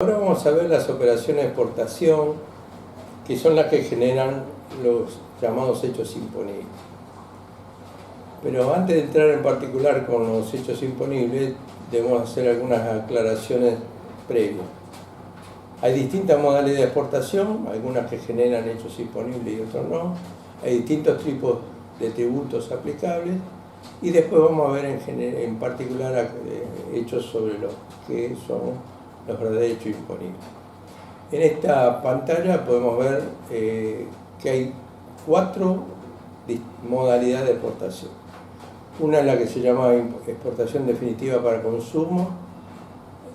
Ahora vamos a ver las operaciones de exportación, que son las que generan los llamados hechos imponibles. Pero antes de entrar en particular con los hechos imponibles, debemos hacer algunas aclaraciones previas. Hay distintas modalidades de exportación, algunas que generan hechos imponibles y otras no. Hay distintos tipos de tributos aplicables y después vamos a ver en particular hechos sobre los que son los verdaderos hechos imponibles. En esta pantalla podemos ver que hay 4 modalidades de exportación. Una es la que se llama exportación definitiva para consumo,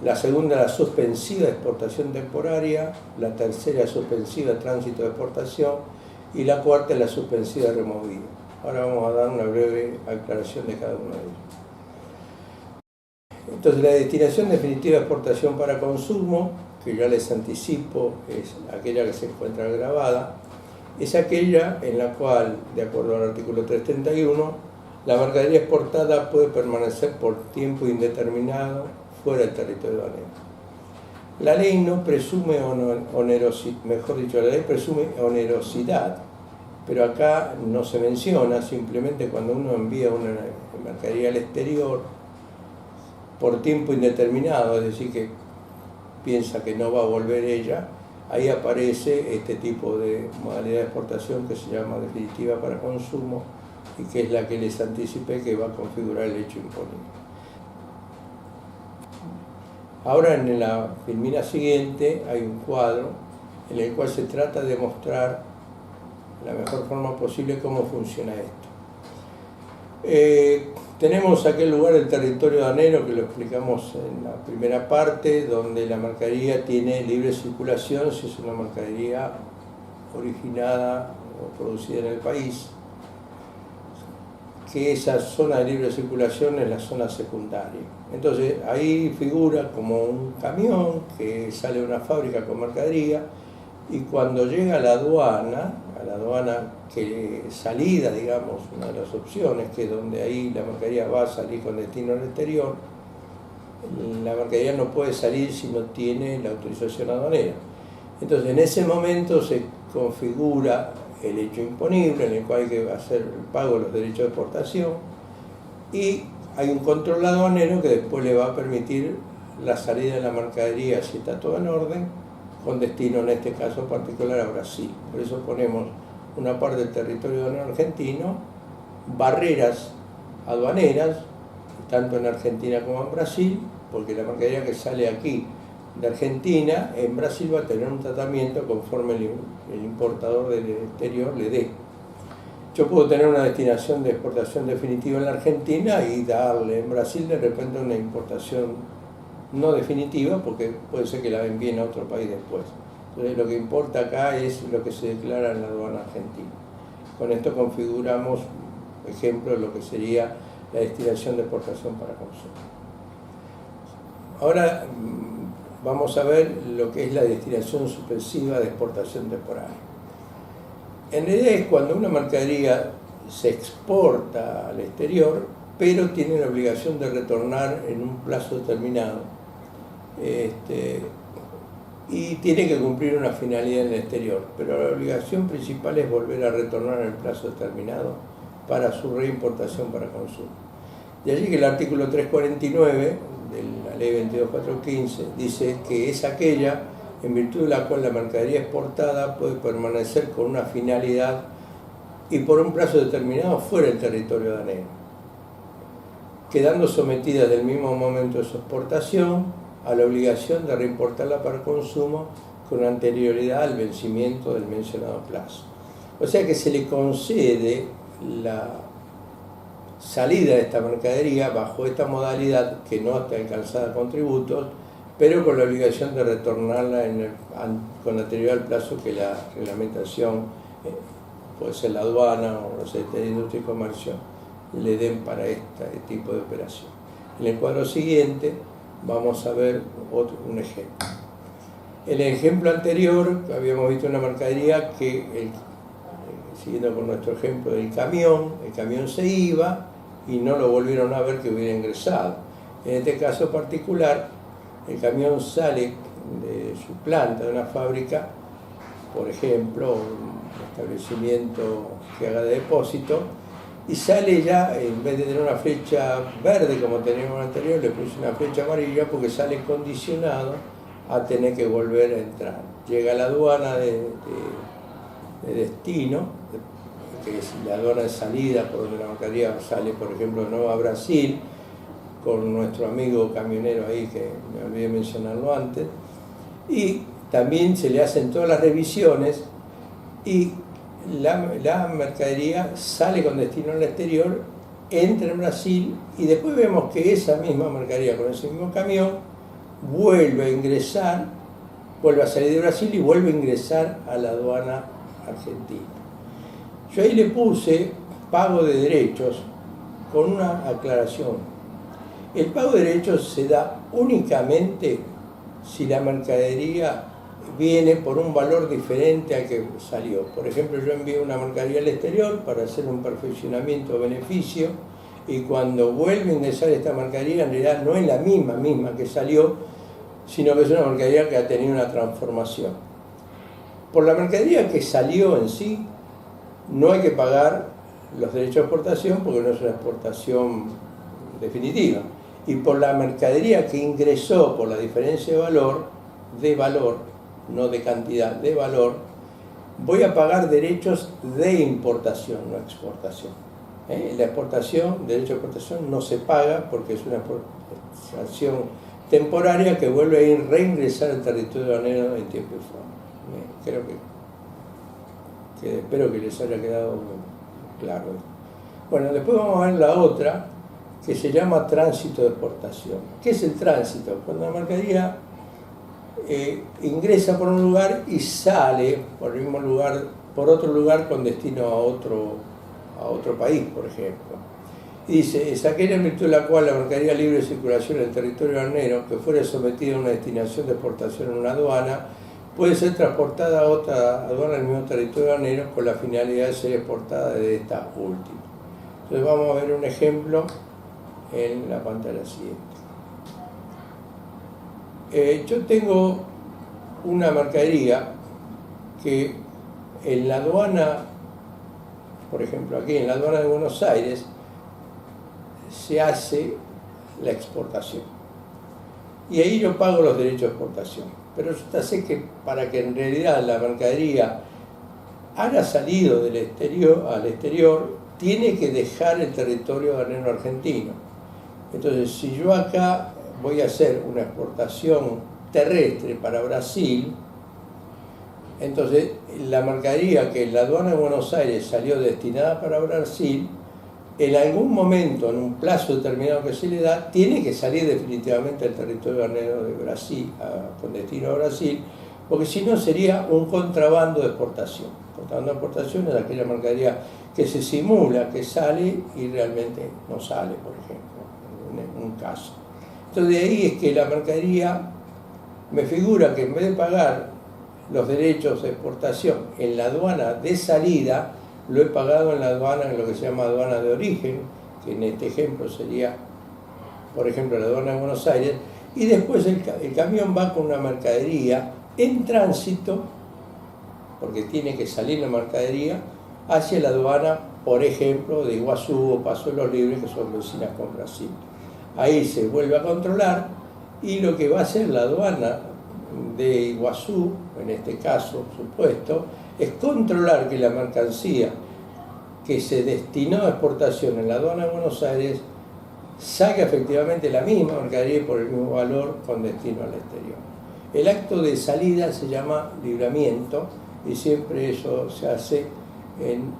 la segunda la suspensiva exportación temporaria, la tercera suspensiva tránsito de exportación y la cuarta es la suspensiva removida. Ahora vamos a dar una breve aclaración de cada uno de ellos. Entonces, la destinación definitiva de exportación para consumo, que ya les anticipo, es aquella que se encuentra grabada, es aquella en la cual, de acuerdo al artículo 331, la mercadería exportada puede permanecer por tiempo indeterminado fuera del territorio aduanero. La ley no presume onerosidad, mejor dicho, la ley presume onerosidad, pero acá no se menciona, simplemente cuando uno envía una mercadería al exterior por tiempo indeterminado, es decir, que piensa que no va a volver ella, ahí aparece este tipo de modalidad de exportación que se llama definitiva para consumo y que es la que les anticipé que va a configurar el hecho imponible. Ahora en la filmina siguiente hay un cuadro en el cual se trata de mostrar de la mejor forma posible cómo funciona esto. Tenemos aquel lugar del territorio aduanero que lo explicamos en la primera parte, donde la mercadería tiene libre circulación si es una mercadería originada o producida en el país, que esa zona de libre circulación es la zona secundaria. Entonces ahí figura como un camión que sale de una fábrica con mercadería y cuando llega a la aduana que salida, digamos, una de las opciones, que es donde ahí la mercadería va a salir con destino al exterior, la mercadería no puede salir si no tiene la autorización aduanera. Entonces en ese momento se configura el hecho imponible en el cual hay que hacer el pago de los derechos de exportación y hay un control aduanero que después le va a permitir la salida de la mercadería si está todo en orden, con destino en este caso particular a Brasil. Por eso ponemos una parte del territorio aduanero argentino, barreras aduaneras, tanto en Argentina como en Brasil, porque la mercadería que sale aquí de Argentina, en Brasil va a tener un tratamiento conforme el importador del exterior le dé. Yo puedo tener una destinación de exportación definitiva en la Argentina y darle en Brasil de repente una importación no definitiva, porque puede ser que la envíen a otro país después. Entonces lo que importa acá es lo que se declara en la aduana argentina. Con esto configuramos, por ejemplo, lo que sería la destinación de exportación para consumo. Ahora vamos a ver lo que es la destinación suspensiva de exportación temporaria. En realidad es cuando una mercadería se exporta al exterior, pero tiene la obligación de retornar en un plazo determinado. Y tiene que cumplir una finalidad en el exterior, pero la obligación principal es volver a retornar en el plazo determinado para su reimportación para consumo. De allí que el artículo 349 de la ley 22.415 dice que es aquella en virtud de la cual la mercadería exportada puede permanecer con una finalidad y por un plazo determinado fuera del territorio aduanero, quedando sometida desde el mismo momento de su exportación a la obligación de reimportarla para consumo con anterioridad al vencimiento del mencionado plazo. O sea que se le concede la salida de esta mercadería bajo esta modalidad que no está alcanzada con tributos, pero con la obligación de retornarla con anterioridad al plazo que la reglamentación, puede ser la aduana o la Secretaría de Industria y Comercio, le den para este tipo de operación. En el cuadro siguiente vamos a ver un ejemplo. En el ejemplo anterior habíamos visto una mercadería que, siguiendo con nuestro ejemplo del camión, el camión se iba y no lo volvieron a ver que hubiera ingresado. En este caso particular, el camión sale de su planta, de una fábrica, por ejemplo, un establecimiento que haga de depósito, y sale ya, en vez de tener una flecha verde como teníamos anterior, le puse una flecha amarilla porque sale condicionado a tener que volver a entrar. Llega a la aduana de destino, que es la aduana de salida por donde la mercadería sale, por ejemplo, de nuevo a Brasil, con nuestro amigo camionero ahí, que me olvidé mencionarlo antes, y también se le hacen todas las revisiones y la mercadería sale con destino al exterior, entra en Brasil y después vemos que esa misma mercadería con ese mismo camión vuelve a ingresar, vuelve a salir de Brasil y vuelve a ingresar a la aduana argentina. Yo ahí le puse pago de derechos con una aclaración. El pago de derechos se da únicamente si la mercadería viene por un valor diferente al que salió. Por ejemplo, yo envío una mercadería al exterior para hacer un perfeccionamiento o beneficio y cuando vuelve a ingresar esta mercadería en realidad no es la misma que salió, sino que es una mercadería que ha tenido una transformación. Por la mercadería que salió en sí, no hay que pagar los derechos de exportación porque no es una exportación definitiva. Y por la mercadería que ingresó por la diferencia de valor, no de cantidad, de valor, voy a pagar derechos de importación, no exportación. La exportación, derecho de exportación no se paga porque es una exportación temporaria que vuelve a reingresar al territorio aduanero en tiempo y forma. Creo que espero que les haya quedado claro. Bueno, después vamos a ver la otra, que se llama tránsito de exportación. ¿Qué es el tránsito? Cuando la mercadería ingresa por un lugar y sale por el mismo lugar, por otro lugar con destino a otro país, por ejemplo. Y dice, es aquella en virtud de la cual la mercadería libre de circulación en el territorio aduanero que fuera sometida a una destinación de exportación en una aduana puede ser transportada a otra aduana del mismo territorio aduanero con la finalidad de ser exportada de esta última. Entonces vamos a ver un ejemplo en la pantalla siguiente. Yo tengo una mercadería que en la aduana, por ejemplo aquí en la aduana de Buenos Aires, se hace la exportación. Y ahí yo pago los derechos de exportación. Pero yo sé que para que en realidad la mercadería haya salido del exterior al exterior, tiene que dejar el territorio aduanero argentino. Entonces, si yo acá voy a hacer una exportación terrestre para Brasil, entonces la mercadería que en la aduana de Buenos Aires salió destinada para Brasil, en algún momento, en un plazo determinado que se le da, tiene que salir definitivamente del territorio aduanero de Brasil, con destino a Brasil, porque si no sería un contrabando de exportación. Contrabando de exportación es aquella mercadería que se simula que sale y realmente no sale, por ejemplo, en un caso. Entonces de ahí es que la mercadería me figura que en vez de pagar los derechos de exportación en la aduana de salida, lo he pagado en la aduana, en lo que se llama aduana de origen, que en este ejemplo sería, por ejemplo, la aduana de Buenos Aires, y después el camión va con una mercadería en tránsito, porque tiene que salir la mercadería, hacia la aduana, por ejemplo, de Iguazú o Paso de los Libres, que son vecinas con Brasil. Ahí se vuelve a controlar y lo que va a hacer la aduana de Iguazú, en este caso supuesto, es controlar que la mercancía que se destinó a exportación en la aduana de Buenos Aires saque efectivamente la misma mercadería y por el mismo valor con destino al exterior. El acto de salida se llama libramiento y siempre eso se hace en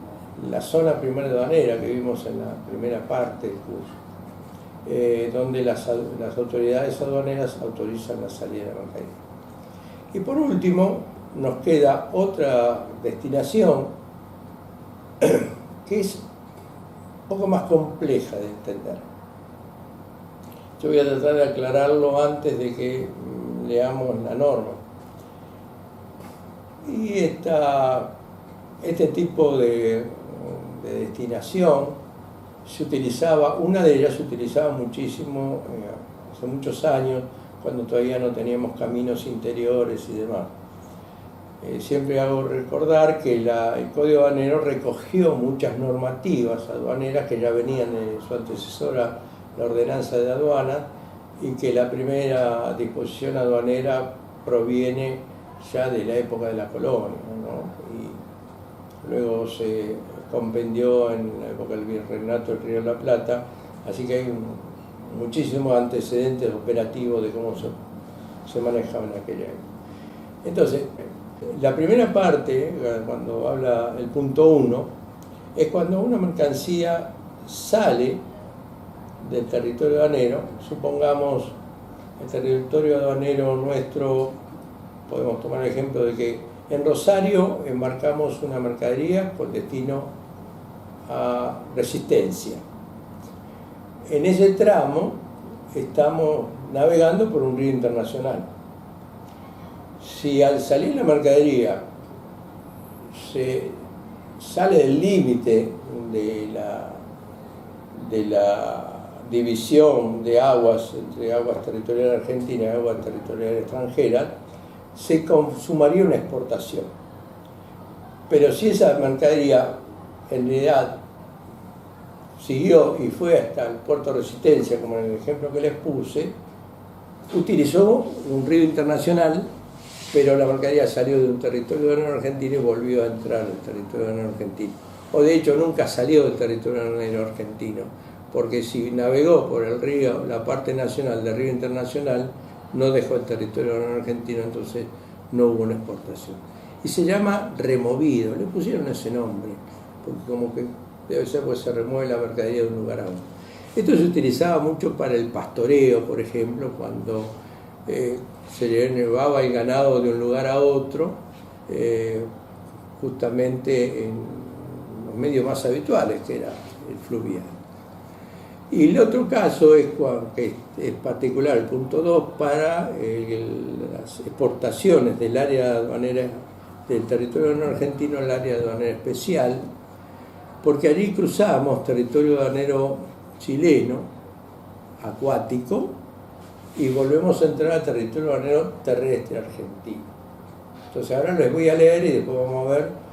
la zona primera aduanera que vimos en la primera parte del curso, donde las autoridades aduaneras autorizan la salida de la mercadería. Y por último, nos queda otra destinación que es un poco más compleja de entender. Yo voy a tratar de aclararlo antes de que leamos la norma. Y este tipo de destinación se utilizaba, una de ellas se utilizaba muchísimo, hace muchos años, cuando todavía no teníamos caminos interiores y demás. Siempre hago recordar que el Código Aduanero recogió muchas normativas aduaneras que ya venían de su antecesora, la Ordenanza de Aduana, y que la primera disposición aduanera proviene ya de la época de la colonia, ¿no? Y luego se compendió en la época del Virreinato del Río de la Plata, así que hay muchísimos antecedentes operativos de cómo se manejaba en aquella época. Entonces, la primera parte, cuando habla el punto 1, es cuando una mercancía sale del territorio aduanero. Supongamos el territorio aduanero nuestro, podemos tomar el ejemplo de que en Rosario embarcamos una mercadería con destino a Resistencia. En ese tramo estamos navegando por un río internacional. Si al salir la mercadería se sale del límite de la división de aguas entre aguas territoriales argentinas y aguas territoriales extranjeras, se consumaría una exportación. Pero si esa mercadería en realidad siguió y fue hasta el puerto de Resistencia, como en el ejemplo que les puse, utilizó un río internacional, pero la mercadería salió de un territorio aduanero argentino y volvió a entrar al territorio aduanero argentino. O de hecho nunca salió del territorio aduanero argentino, porque si navegó por el río, la parte nacional del río internacional, no dejó el territorio aduanero argentino, entonces no hubo una exportación. Y se llama removido, le pusieron ese nombre, porque como que debe ser porque se remueve la mercadería de un lugar a otro. Esto se utilizaba mucho para el pastoreo, por ejemplo, cuando se llevaba el ganado de un lugar a otro, justamente en los medios más habituales, que era el fluvial. Y el otro caso es particular, el punto 2, para las exportaciones del área aduanera del territorio aduanero argentino al área aduanera especial, porque allí cruzamos territorio aduanero chileno, acuático, y volvemos a entrar al territorio aduanero terrestre argentino. Entonces ahora les voy a leer y después vamos a ver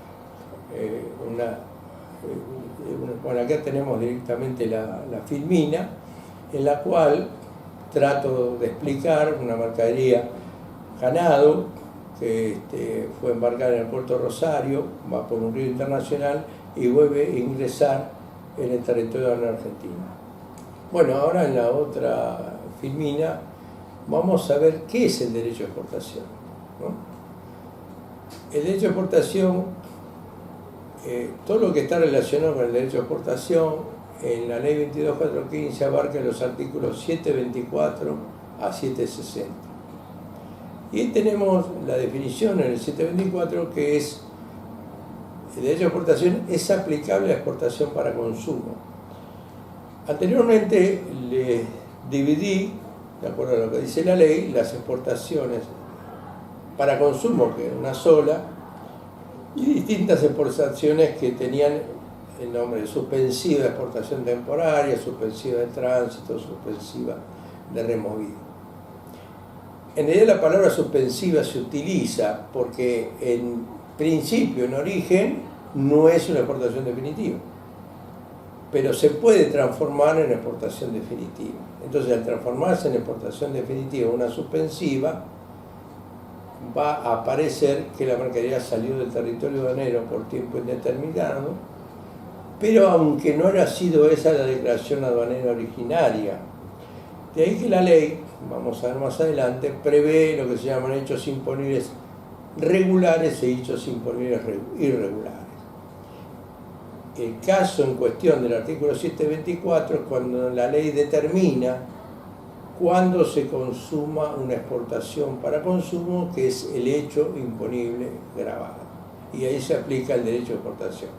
bueno, acá tenemos directamente la filmina, en la cual trato de explicar una mercadería ganado que fue embarcada en el puerto de Rosario, va por un río internacional y vuelve a ingresar en el territorio aduanero argentino. Bueno, ahora en la otra filmina vamos a ver qué es el derecho de exportación, ¿no? El derecho de exportación, todo lo que está relacionado con el derecho de exportación, en la ley 22.415 abarca los artículos 724 a 760. Y ahí tenemos la definición en el 724, que es: el derecho de exportación es aplicable a la exportación para consumo. Anteriormente les dividí, de acuerdo a lo que dice la ley, las exportaciones para consumo, que era una sola, y distintas exportaciones que tenían el nombre de suspensiva de exportación temporaria, suspensiva de tránsito, suspensiva de removido. En realidad la palabra suspensiva se utiliza porque en principio, en origen, no es una exportación definitiva, pero se puede transformar en exportación definitiva. Entonces, al transformarse en exportación definitiva una suspensiva, va a aparecer que la mercadería salió del territorio aduanero por tiempo indeterminado, pero aunque no haya sido esa la declaración aduanera originaria. De ahí que la ley, vamos a ver más adelante, prevé lo que se llaman hechos imponibles regulares e hechos imponibles irregulares. El caso en cuestión del artículo 724 es cuando la ley determina cuándo se consuma una exportación para consumo, que es el hecho imponible grabado. Y ahí se aplica el derecho de exportación.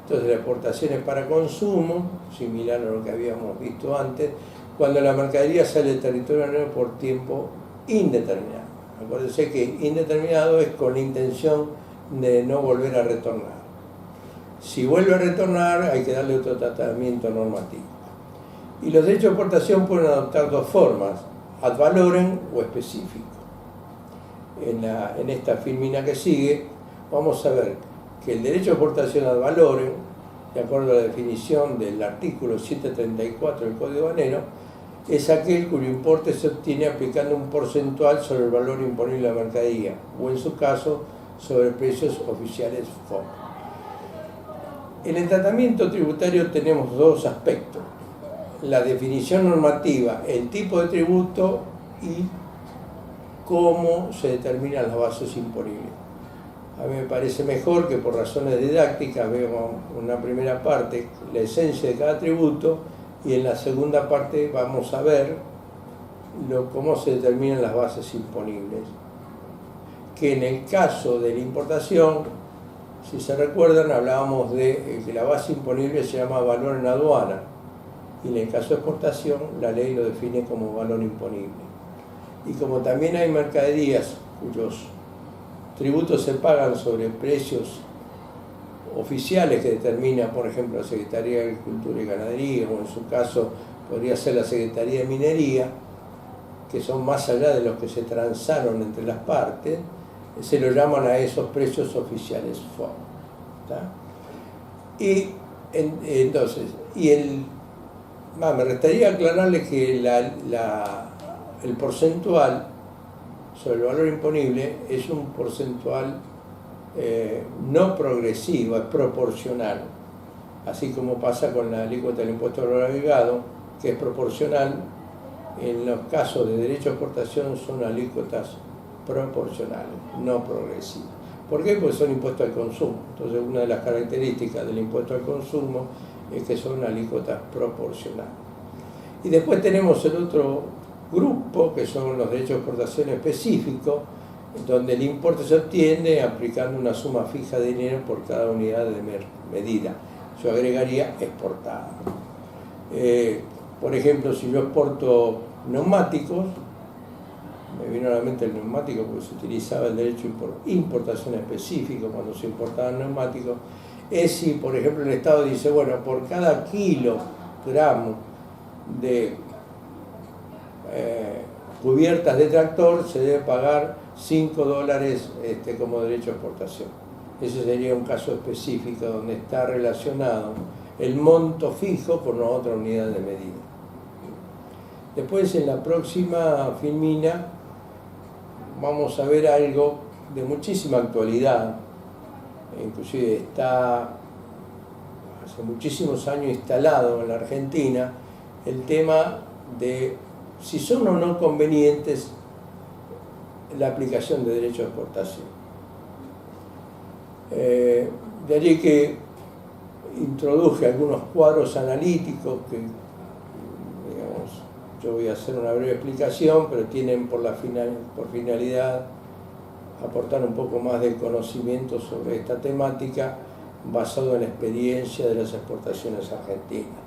Entonces la exportación es para consumo, similar a lo que habíamos visto antes, cuando la mercadería sale del territorio aduanero por tiempo indeterminado. Acuérdense que indeterminado es con la intención de no volver a retornar. Si vuelve a retornar, hay que darle otro tratamiento normativo. Y los derechos de exportación pueden adoptar dos formas: ad valorem o específico. En esta filmina que sigue vamos a ver que el derecho de exportación ad valorem, de acuerdo a la definición del artículo 734 del Código Aduanero, es aquel cuyo importe se obtiene aplicando un porcentual sobre el valor imponible de la mercadería, o en su caso, sobre precios oficiales FOB. En el tratamiento tributario tenemos dos aspectos: la definición normativa, el tipo de tributo y cómo se determinan las bases imponibles. A mí me parece mejor que por razones didácticas veamos una primera parte, la esencia de cada tributo, y en la segunda parte vamos a ver cómo se determinan las bases imponibles. Que en el caso de la importación, si se recuerdan, hablábamos de que la base imponible se llama valor en aduana, y en el caso de exportación la ley lo define como valor imponible. Y como también hay mercaderías cuyos tributos se pagan sobre precios oficiales que determina, por ejemplo, la Secretaría de Agricultura y Ganadería, o en su caso podría ser la Secretaría de Minería, que son más allá de los que se transaron entre las partes, se lo llaman a esos precios oficiales FOB. Y entonces, me restaría aclararles que el porcentual sobre el valor imponible es un porcentual no progresivo, es proporcional, así como pasa con la alícuota del impuesto al valor agregado, que es proporcional. En los casos de derecho a exportación son alícuotas proporcionales, no progresivas. ¿Por qué? Porque son impuestos al consumo. Entonces, una de las características del impuesto al consumo es que son alícuotas proporcionales. Y después tenemos el otro grupo, que son los derechos de exportación específicos, donde el importe se obtiene aplicando una suma fija de dinero por cada unidad de medida. Yo agregaría exportada. Por ejemplo, si yo exporto neumáticos, me vino a la mente el neumático porque se utilizaba el derecho de importación específico cuando se importaban neumáticos, es si, por ejemplo, el Estado dice, bueno, por cada kilogramo de cubiertas de tractor se debe pagar $5 como derecho de exportación. Ese sería un caso específico donde está relacionado el monto fijo con otra unidad de medida. Después, en la próxima filmina, vamos a ver algo de muchísima actualidad, inclusive está hace muchísimos años instalado en la Argentina, el tema de si son o no convenientes la aplicación de derecho de exportación. De allí que introduje algunos cuadros analíticos que, digamos, yo voy a hacer una breve explicación, pero tienen por finalidad aportar un poco más de conocimiento sobre esta temática basado en la experiencia de las exportaciones argentinas.